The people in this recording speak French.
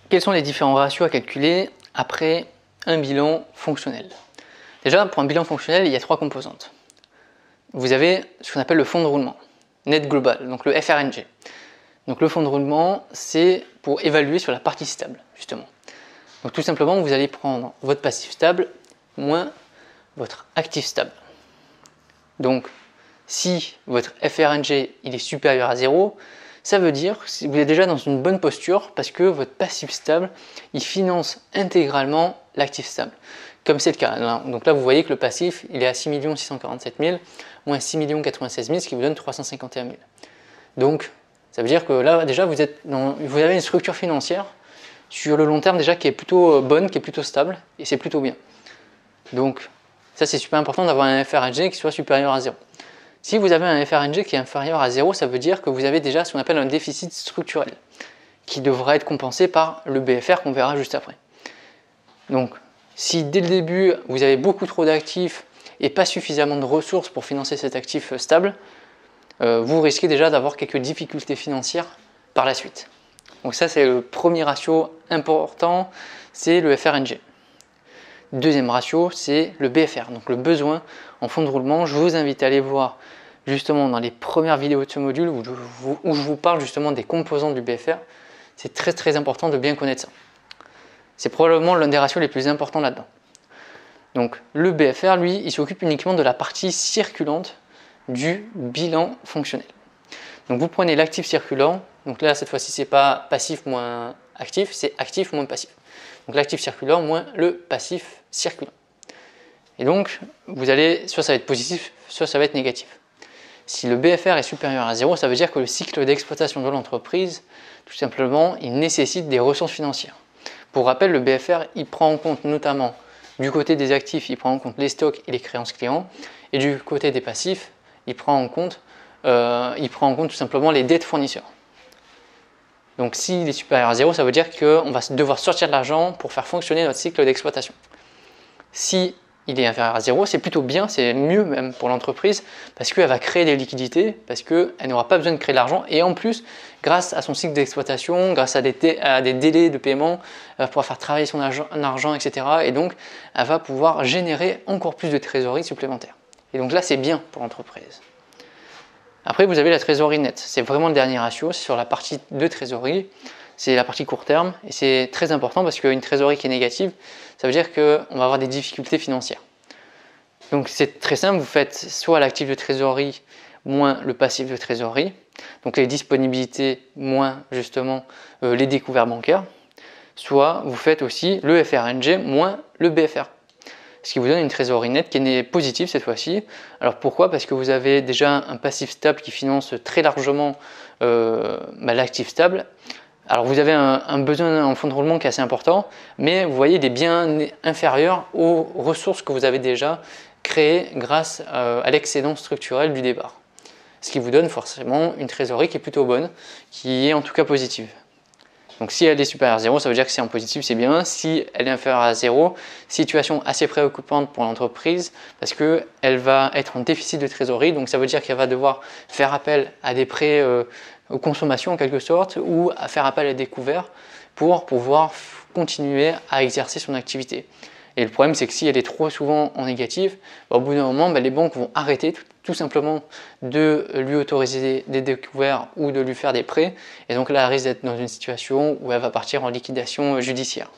quels sont les différents ratios à calculer après un bilan fonctionnel? Déjà, pour un bilan fonctionnel, il y a 3 composantes. Vous avez ce qu'on appelle le fonds de roulement, net global, donc le FRNG. Donc le fonds de roulement, c'est pour évaluer sur la partie stable, justement. Donc tout simplement, vous allez prendre votre passif stable moins votre actif stable. Donc si votre FRNG il est supérieur à 0, ça veut dire que vous êtes déjà dans une bonne posture parce que votre passif stable il finance intégralement l'actif stable. Comme c'est le cas. Donc là, vous voyez que le passif il est à 6 647 000 moins 6 96 000, ce qui vous donne 351 000. Donc ça veut dire que là déjà vous avez une structure financière sur le long terme déjà qui est plutôt bonne, qui est plutôt stable et c'est plutôt bien. Donc ça c'est super important d'avoir un FRNG qui soit supérieur à 0. Si vous avez un FRNG qui est inférieur à 0, ça veut dire que vous avez déjà ce qu'on appelle un déficit structurel qui devra être compensé par le BFR qu'on verra juste après. Donc si dès le début vous avez beaucoup trop d'actifs et pas suffisamment de ressources pour financer cet actif stable, vous risquez déjà d'avoir quelques difficultés financières par la suite. Donc ça c'est le premier ratio important, c'est le FRNG. Deuxième ratio, c'est le BFR, donc le besoin en fonds de roulement. Je vous invite à aller voir justement dans les premières vidéos de ce module où je vous parle justement des composants du BFR. C'est très important de bien connaître ça. C'est probablement l'un des ratios les plus importants là-dedans. Donc le BFR, lui, il s'occupe uniquement de la partie circulante du bilan fonctionnel. Donc vous prenez l'actif circulant, donc là cette fois-ci c'est pas passif moins actif, c'est actif moins passif. Donc l'actif circulant moins le passif circulant. Et donc vous allez, soit ça va être positif, soit ça va être négatif. Si le BFR est supérieur à 0, ça veut dire que le cycle d'exploitation de l'entreprise, tout simplement, il nécessite des ressources financières. Pour rappel, le BFR, il prend en compte notamment du côté des actifs, il prend en compte les stocks et les créances clients, et du côté des passifs, il prend en compte tout simplement les dettes fournisseurs. Donc s'il est supérieur à 0, ça veut dire qu'on va devoir sortir de l'argent pour faire fonctionner notre cycle d'exploitation. Si il est inférieur à 0, c'est plutôt bien, c'est mieux même pour l'entreprise parce qu'elle va créer des liquidités, parce qu'elle n'aura pas besoin de créer de l'argent et en plus, grâce à son cycle d'exploitation, grâce à des délais de paiement, elle va pouvoir faire travailler son argent, etc. Et donc, elle va pouvoir générer encore plus de trésorerie supplémentaire. Et donc là, c'est bien pour l'entreprise. Après, vous avez la trésorerie nette. C'est vraiment le dernier ratio, c'est sur la partie de trésorerie. C'est la partie court terme et c'est très important parce qu'une trésorerie qui est négative, ça veut dire qu'on va avoir des difficultés financières. Donc c'est très simple, vous faites soit l'actif de trésorerie moins le passif de trésorerie, donc les disponibilités moins justement les découverts bancaires, soit vous faites aussi le FRNG moins le BFR. Ce qui vous donne une trésorerie nette qui est positive cette fois-ci. Alors pourquoi? Parce que vous avez déjà un passif stable qui finance très largement l'actif stable. Alors vous avez un besoin en fonds de roulement qui est assez important, mais vous voyez, il est bien inférieur aux ressources que vous avez déjà créées grâce à l'excédent structurel du départ. Ce qui vous donne forcément une trésorerie qui est plutôt bonne, qui est en tout cas positive. Donc si elle est supérieure à 0, ça veut dire que c'est en positif, c'est bien. Si elle est inférieure à 0, situation assez préoccupante pour l'entreprise parce qu'elle va être en déficit de trésorerie. Donc ça veut dire qu'elle va devoir faire appel à des prêts aux consommations en quelque sorte ou à faire appel à des couverts pour pouvoir continuer à exercer son activité. Et le problème, c'est que si elle est trop souvent en négatif, au bout d'un moment, les banques vont arrêter tout simplement de lui autoriser des découverts ou de lui faire des prêts. Et donc là, elle risque d'être dans une situation où elle va partir en liquidation judiciaire.